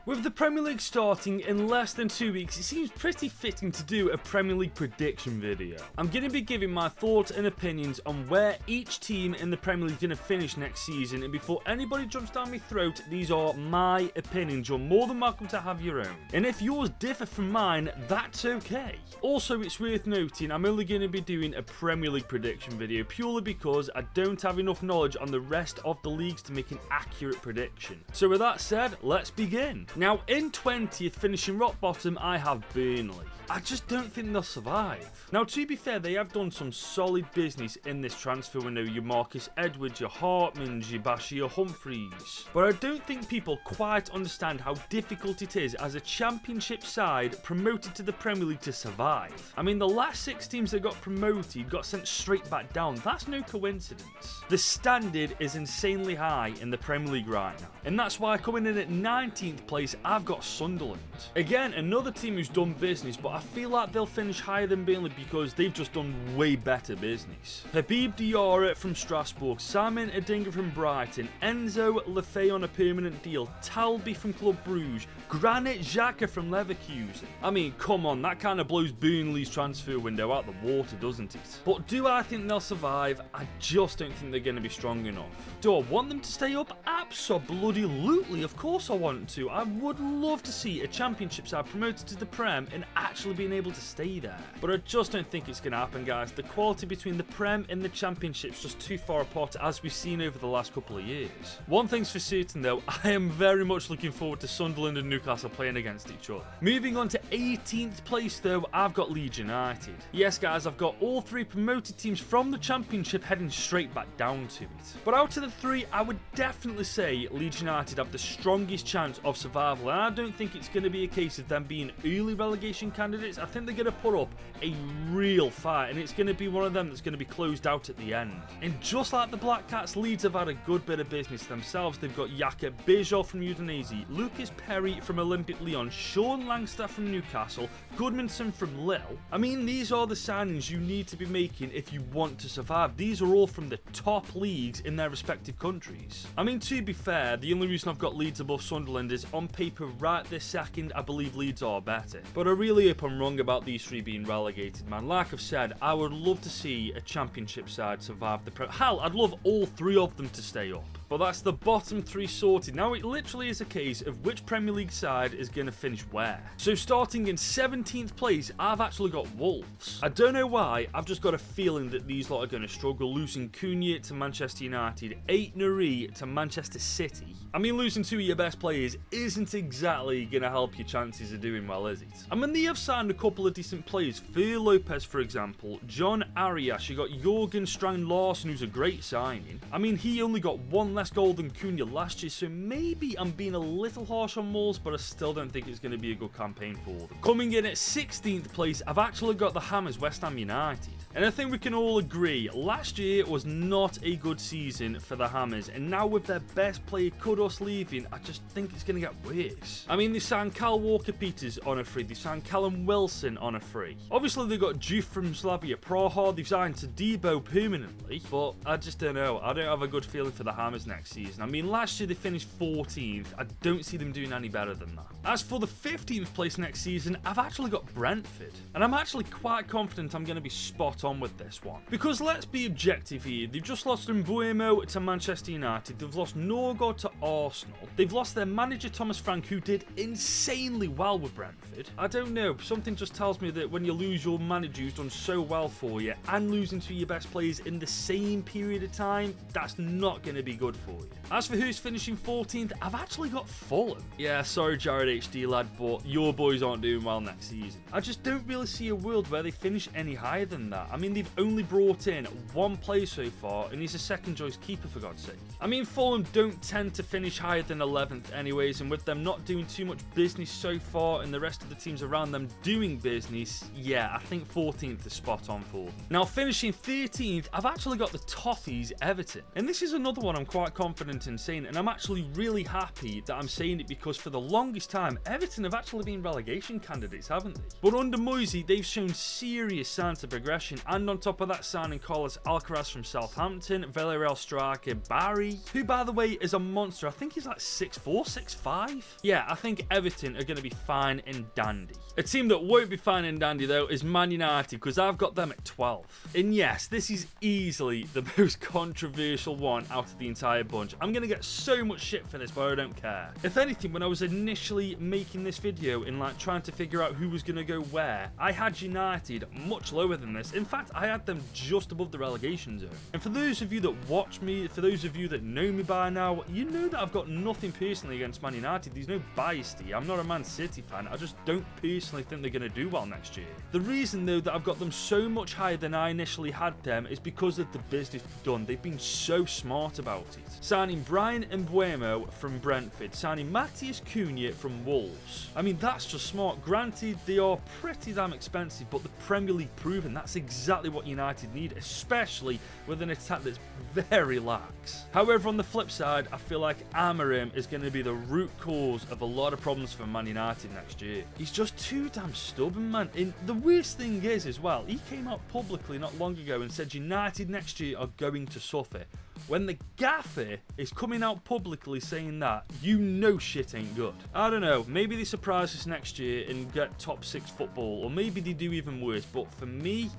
With the Premier League starting in less than 2 weeks, it seems pretty fitting to do a Premier League prediction video. I'm going to be giving my thoughts and opinions on where each team in the Premier League is going to finish next season, and before anybody jumps down my throat, these are my opinions. You're more than welcome to have your own. And if yours differ from mine, that's okay. Also, it's worth noting, I'm only going to be doing a Premier League prediction video purely because I don't have enough knowledge on the rest of the leagues to make an accurate prediction. So with that said, let's begin. Now, in 20th, finishing rock bottom, I have Burnley. I just don't think they'll survive. Now, to be fair, they have done some solid business in this transfer window. Your Marcus Edwards, your Hartmans, your Bashir Humphreys. But I don't think people quite understand how difficult it is as a championship side promoted to the Premier League to survive. I mean, the last 6 teams that got promoted got sent straight back down. That's no coincidence. The standard is insanely high in the Premier League right now. And that's why coming in at 19th place, I've got Sunderland. Again, another team who's done business, but I feel like they'll finish higher than Burnley because they've just done way better business. Habib Diarra from Strasbourg, Simon Adingra from Brighton, Enzo Lefebvre on a permanent deal, Talby from Club Brugge, Granit Xhaka from Leverkusen. I mean, come on, that kind of blows Burnley's transfer window out the water, doesn't it? But do I think they'll survive? I just don't think they're going to be strong enough. Do I want them to stay up? Absolutely, of course I want to. I would love to see a championship side promoted to the Prem and actually being able to stay there. But I just don't think it's going to happen, guys. The quality between the Prem and the Championship's just too far apart, as we've seen over the last couple of years. One thing's for certain though, I am very much looking forward to Sunderland and Newcastle playing against each other. Moving on to 18th place though, I've got Leeds United. Yes guys, I've got all 3 promoted teams from the Championship heading straight back down to it. But out of the 3, I would definitely say Leeds United have the strongest chance of survival, and I don't think it's going to be a case of them being early relegation candidates. I think they're going to put up a real fight, and it's going to be one of them that's going to be closed out at the end. And just like the Black Cats, Leeds have had a good bit of business themselves. They've got Jakob Bijol from Udinese, Lucas Perry from Olympic Lyon, Sean Langstaff from Newcastle, Goodmanson from Lille. I mean, these are the signings you need to be making if you want to survive. These are all from the top leagues in their respective countries. I mean, to be fair, the only reason I've got Leeds above Sunderland is on paper right this second, I believe Leeds are better. But I really hope I'm wrong about these 3 being relegated, man. Like I've said, I would love to see a championship side survive the Hell, I'd love all 3 of them to stay up. But that's the bottom 3 sorted. Now it literally is a case of which Premier League side is going to finish where. So starting in 17th place, I've actually got Wolves. I don't know why, I've just got a feeling that these lot are going to struggle, losing Cunha to Manchester United, Ait-Nouri to Manchester City. I mean, losing 2 of your best players isn't exactly going to help your chances of doing well, is it? I mean, they have signed a couple of decent players. Fer Lopez, for example, John Arias, you got Jorgen Strand Larsen, who's a great signing. I mean, he only got 1 less goal than Cunha last year, so maybe I'm being a little harsh on Wolves, but I still don't think it's going to be a good campaign for them. Coming in at 16th place, I've actually got the Hammers, West Ham United. And I think we can all agree, last year was not a good season for the Hammers, and now with their best player Kudus leaving, I just think it's going to get worse. I mean, they signed Kyle Walker-Peters on a free, they signed Callum Wilson on a free. Obviously, they got Juve from Slavia Praha, they've signed Todibo permanently, but I just don't know. I don't have a good feeling for the Hammers next season. I mean, last year they finished 14th. I don't see them doing any better than that. As for the 15th place next season, I've actually got Brentford, and I'm actually quite confident I'm going to be spot on with this one. Because let's be objective here, they've just lost Mbuemo to Manchester United, they've lost Norgard to Arsenal, they've lost their manager Thomas Frank, who did insanely well with Brentford. I don't know, something just tells me that when you lose your manager who's done so well for you and losing 2 of your best players in the same period of time, that's not going to be good for you. As for who's finishing 14th, I've actually got Fulham. Yeah, sorry Jared HD lad, but your boys aren't doing well next season. I just don't really see a world where they finish any higher than that. I mean, they've only brought in 1 player so far, and he's a second choice keeper for God's sake. I mean, Fulham don't tend to finish higher than 11th anyways, and with them not doing too much business so far and the rest of the teams around them doing business, yeah, I think 14th is spot on for them. Now finishing 13th, I've actually got the Toffees Everton, and this is another one I'm quite confident in saying, and I'm actually really happy that I'm saying it because for the longest time Everton have actually been relegation candidates, haven't they? But under Moisey, they've shown serious signs of progression, and on top of that, signing Carlos Alcaraz from Southampton, Villarreal striker Barry, who by the way is a monster. I think he's like 6'4", 6'5". Yeah, I think Everton are going to be fine and dandy. A team that won't be fine and dandy though is Man United, because I've got them at 12. And yes, this is easily the most controversial one out of the entire bunch. I'm going to get so much shit for this, but I don't care. If anything, when I was initially making this video and like trying to figure out who was going to go where, I had United much lower than this. In fact, I had them just above the relegation zone. And for those of you that watch me, for those of you that know me by now, you know that I've got nothing personally against Man United. There's no bias here. I'm not a Man City fan. I just don't personally think they're going to do well next year. The reason though that I've got them so much higher than I initially had them is because of the business done. They've been so smart about it. Signing Brian Mbeumo from Brentford, signing Matheus Cunha from Wolves. I mean, that's just smart. Granted, they are pretty damn expensive, but the Premier League proven that's exactly what United need, especially with an attack that's very lax. However, on the flip side, I feel like Amorim is going to be the root cause of a lot of problems for Man United next year. He's just too damn stubborn, man. And the worst thing is as well, he came out publicly not long ago and said United next year are going to suffer. When the gaffer is coming out publicly saying that, you know shit ain't good. I don't know, maybe they surprise us next year and get top 6 football, or maybe they do even worse, but for me,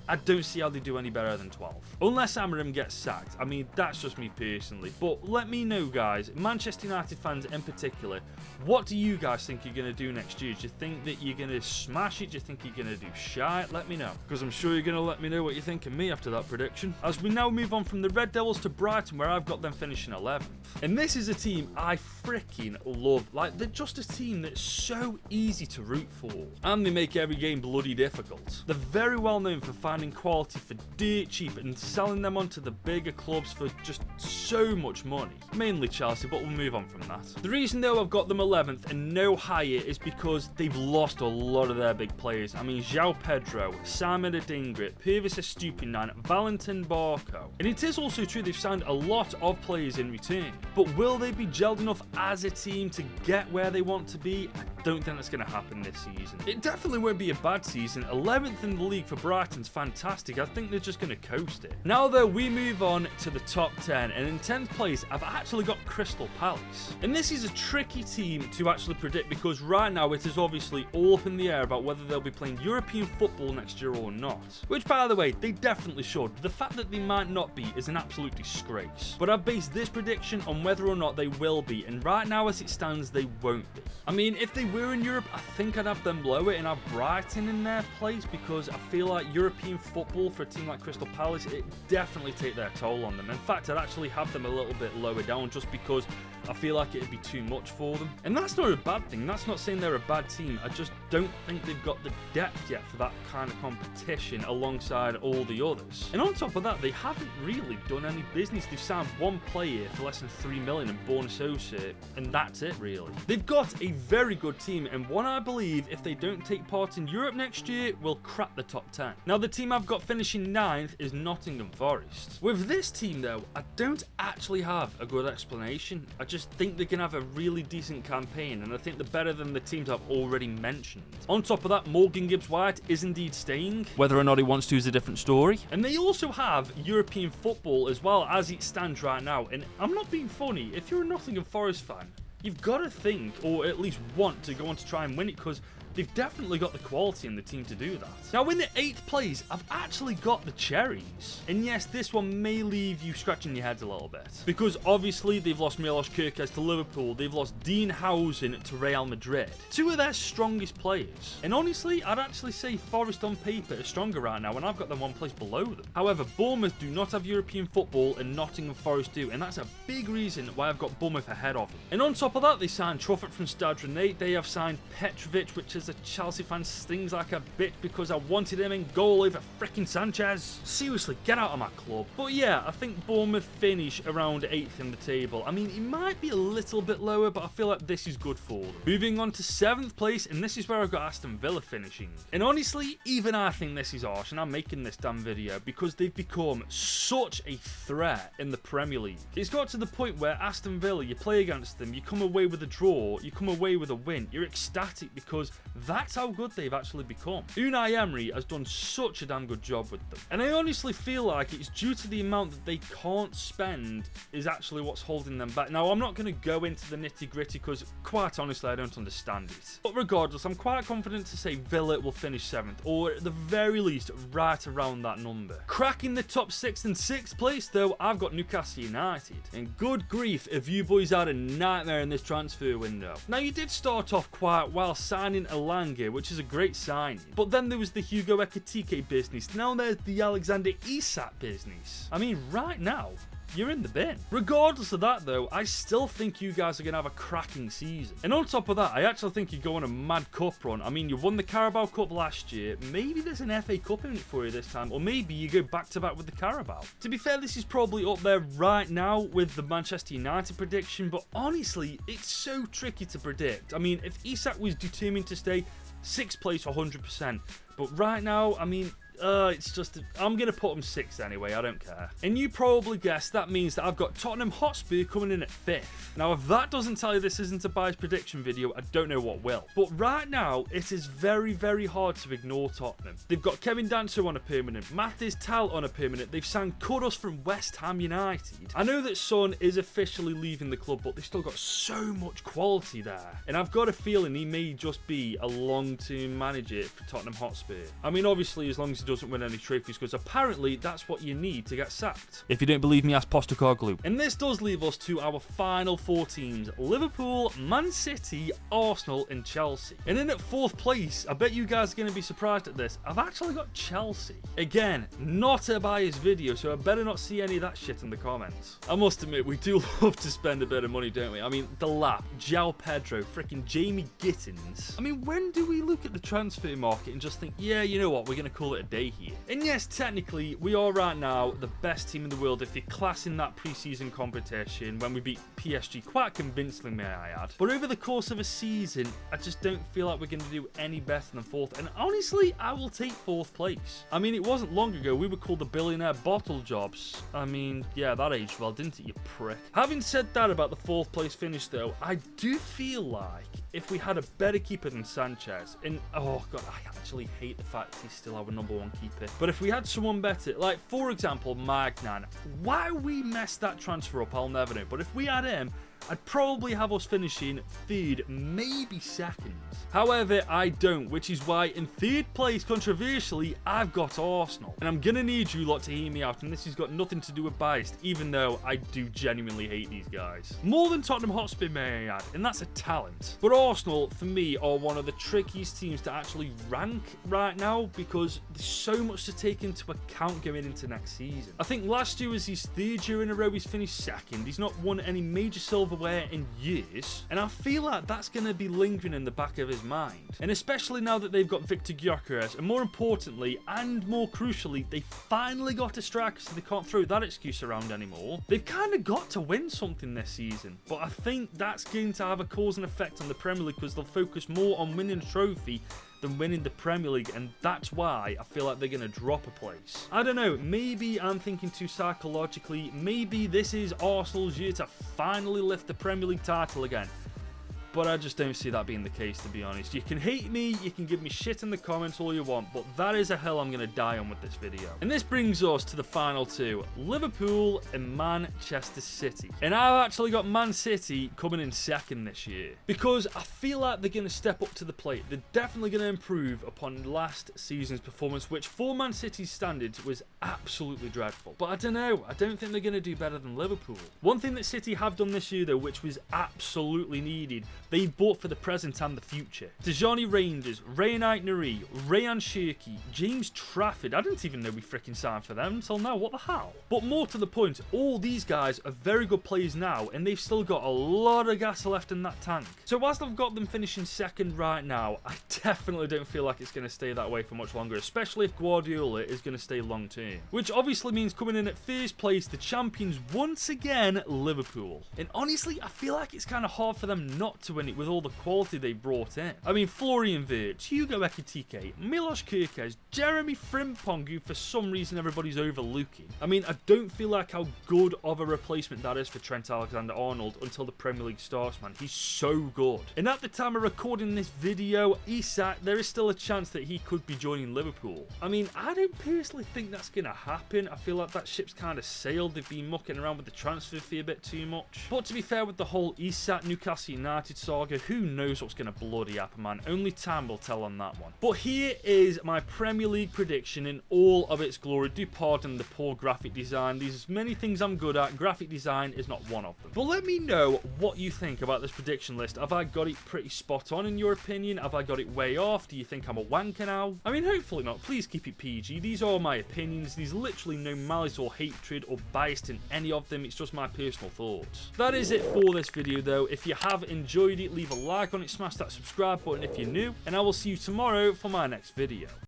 I don't see how they do any better than 12. Unless Amorim gets sacked. I mean, that's just me personally. But let me know, guys, Manchester United fans in particular, what do you guys think you're going to do next year? Do you think that you're going to smash it? Do you think you're going to do shite? Let me know. Because I'm sure you're going to let me know what you think of me after that prediction. As we now move on from the Red Devils to Brighton, where I've got them finishing 11th. And this is a team I freaking love. Like, they're just a team that's so easy to root for. And they make every game bloody difficult. They're very well known for finding quality for dirt cheap and selling them onto the bigger clubs for just so much money. Mainly Chelsea, but we'll move on from that. The reason though I've got them 11th and no higher is because they've lost a lot of their big players. I mean, João Pedro, Simon Adingra, Pervis Estupiñán, Valentin Barco. And it is also true they've signed a lot of players in return. But will they be gelled enough as a team to get where they want to be? I don't think that's going to happen this season. It definitely won't be a bad season. 11th in the league for Brighton's fantastic. I think they're just going to coast it. Now though, we move on to the top 10, and in 10th place I've actually got Crystal Palace. And this is a tricky team to actually predict, because right now it is obviously all up in the air about whether they'll be playing European football next year or not. Which, by the way, they definitely should. The fact that they might not be is an absolute disgrace. But I've based this prediction on whether or not they will be, and right now as it stands they won't be. I mean, if they were in Europe, I think I'd have them lower and have Brighton in their place, because I feel like European football for a team like Crystal Palace, it definitely take their toll on them. In fact, I'd actually have them a little bit lower down, just because I feel like it'd be too much for them. And that's not a bad thing. That's not saying they're a bad team. I just don't think they've got the depth yet for that kind of competition alongside all the others. And on top of that, they haven't really done any business. They've signed one player for less than 3 million in Borna Sosa, and that's it really. They've got a very good team, and one I believe, if they don't take part in Europe next year, will crack the top 10. Now the team I've got finishing 9th is Nottingham Forest. With this team though, I don't actually have a good explanation. I just think they can have a really decent campaign, and I think they're better than the teams I've already mentioned. On top of that, Morgan Gibbs-White is indeed staying. Whether or not he wants to is a different story. And they also have European football as well as it stands right now. And I'm not being funny, if you're a Nottingham Forest fan, you've got to think, or at least want to go on to try and win it, because they've definitely got the quality in the team to do that. Now in the 8th place, I've actually got the Cherries. And yes, this one may leave you scratching your heads a little bit, because obviously they've lost Milos Kerkez to Liverpool, they've lost Dean Housen to Real Madrid. 2 of their strongest players. And honestly, I'd actually say Forest on paper is stronger right now, and I've got them one place below them. However, Bournemouth do not have European football, and Nottingham Forest do, and that's a big reason why I've got Bournemouth ahead of them. And on top of that, they signed Truffert from Stade Rennais, they have signed Petrovic, which is a Chelsea fan stings like a bitch because I wanted him in goal over freaking Sanchez. Seriously, get out of my club. But yeah, I think Bournemouth finish around 8th in the table. I mean, it might be a little bit lower, but I feel like this is good for them. Moving on to 7th place, and this is where I've got Aston Villa finishing. And honestly, even I think this is harsh, and I'm making this damn video because they've become such a threat in the Premier League. It's got to the point where Aston Villa, you play against them, you come away with a draw, you come away with a win, you're ecstatic because That's how good they've actually become. Unai Emery has done such a damn good job with them. And I honestly feel like it's due to the amount that they can't spend is actually what's holding them back. Now, I'm not going to go into the nitty-gritty because, quite honestly, I don't understand it. But regardless, I'm quite confident to say Villa will finish 7th, or at the very least, right around that number. Cracking the top 6 and 6th place, though, I've got Newcastle United. And good grief, have you boys had a nightmare in this transfer window. Now, you did start off quite well signing Elanga, which is a great signing. But then there was the Hugo Ekitike business. Now there's the Alexander Isak business. I mean, right now, you're in the bin. Regardless of that, though, I still think you guys are going to have a cracking season. And on top of that, I actually think you go on a mad cup run. I mean, you won the Carabao Cup last year. Maybe there's an FA Cup in it for you this time. Or maybe you go back-to-back with the Carabao. To be fair, this is probably up there right now with the Manchester United prediction. But honestly, it's so tricky to predict. I mean, if Isak was determined to stay 6th place 100%. But right now, I mean, it's just, I'm going to put them 6th anyway, I don't care. And you probably guessed that means that I've got Tottenham Hotspur coming in at 5th. Now, if that doesn't tell you this isn't a biased prediction video, I don't know what will. But right now, it is very, very hard to ignore Tottenham. They've got Kevin Danso on a permanent, Mathis Tal on a permanent, they've signed Kudus from West Ham United. I know that Son is officially leaving the club, but they've still got so much quality there. And I've got a feeling he may just be a long-term manager for Tottenham Hotspur. I mean, obviously, as long as he doesn't win any trophies, because apparently that's what you need to get sacked. If you don't believe me, ask Postecoglou. And this does leave us to our final 4 teams: Liverpool, Man City, Arsenal and Chelsea. And in at 4th place, I bet you guys are going to be surprised at this, I've actually got Chelsea. Again, not a biased video, so I better not see any of that shit in the comments. I must admit, we do love to spend a bit of money, don't we? I mean, the Lap, João Pedro, freaking Jamie Gittins. I mean, when do we look at the transfer market and just think, yeah, you know what, we're going to call it a day here? And yes, technically, we are right now the best team in the world if you class in that pre-season competition when we beat PSG quite convincingly, may I add. But over the course of a season, I just don't feel like we're going to do any better than 4th. And honestly, I will take 4th place. I mean, it wasn't long ago we were called the billionaire bottle jobs. I mean, yeah, that aged well, didn't it, you prick? Having said that about the 4th place finish, though, I do feel like if we had a better keeper than Sanchez, and oh god, I actually hate the fact he's still our #1 keeper, but if we had someone better, like for example Magnan, why we messed that transfer up I'll never know, but if we had him, I'd probably have us finishing 3rd, maybe 2nd. However, I don't, which is why in 3rd place, controversially, I've got Arsenal. And I'm going to need you lot to hear me out, and this has got nothing to do with biased, even though I do genuinely hate these guys. More than Tottenham Hotspur, may I add, and that's a talent. But Arsenal, for me, are one of the trickiest teams to actually rank right now because there's so much to take into account going into next season. I think last year was his 3rd year in a row he's finished 2nd. He's not won any major silverware in years, and I feel like that's going to be lingering in the back of his mind. And especially now that they've got Victor Gyökeres, and more importantly and more crucially, they finally got a striker, so they can't throw that excuse around anymore. They've kind of got to win something this season, but I think that's going to have a cause and effect on the Premier League because they'll focus more on winning a trophy than winning the Premier League, and that's why I feel like they're going to drop a place. I don't know, maybe I'm thinking too psychologically, maybe this is Arsenal's year to finally lift the Premier League title again. But I just don't see that being the case, to be honest. You can hate me, you can give me shit in the comments all you want, but that is a hill I'm going to die on with this video. And this brings us to the final 2, Liverpool and Manchester City. And I've actually got Man City coming in 2nd this year, because I feel like they're going to step up to the plate. They're definitely going to improve upon last season's performance, which for Man City's standards was absolutely dreadful. But I don't know, I don't think they're going to do better than Liverpool. One thing that City have done this year, though, which was absolutely needed, they've bought for the present and the future. Dejani Rangers, Rayan Aït-Nouri, Rayan Cherki, James Trafford. I didn't even know we freaking signed for them until now. What the hell? But more to the point, all these guys are very good players now, and they've still got a lot of gas left in that tank. So whilst I've got them finishing 2nd right now, I definitely don't feel like it's going to stay that way for much longer, especially if Guardiola is going to stay long term. Which obviously means coming in at 1st place, the champions once again, Liverpool. And honestly, I feel like it's kind of hard for them not to win it with all the quality they brought in. I mean, Florian Wirtz, Hugo Ekitike, Milos Kerkez, Jeremy Frimpong, who for some reason everybody's overlooking. I mean, I don't feel like how good of a replacement that is for Trent Alexander-Arnold until the Premier League starts, man. He's so good. And at the time of recording this video, Isak, there is still a chance that he could be joining Liverpool. I mean, I don't personally think that's going to happen. I feel like that ship's kind of sailed. They've been mucking around with the transfer fee a bit too much. But to be fair, with the whole Isak Newcastle United saga, who knows what's going to bloody happen, man. Only time will tell on that one. But here is my Premier League prediction in all of its glory. Do pardon the poor graphic design. There's many things I'm good at. Graphic design is not one of them. But let me know what you think about this prediction list. Have I got it pretty spot on in your opinion? Have I got it way off? Do you think I'm a wanker now? I mean, hopefully not. Please keep it PG. These are my opinions. There's literally no malice or hatred or bias in any of them. It's just my personal thoughts. That is it for this video though. If you have enjoyed it, leave a like on it, smash that subscribe button if you're new, and I will see you tomorrow for my next video.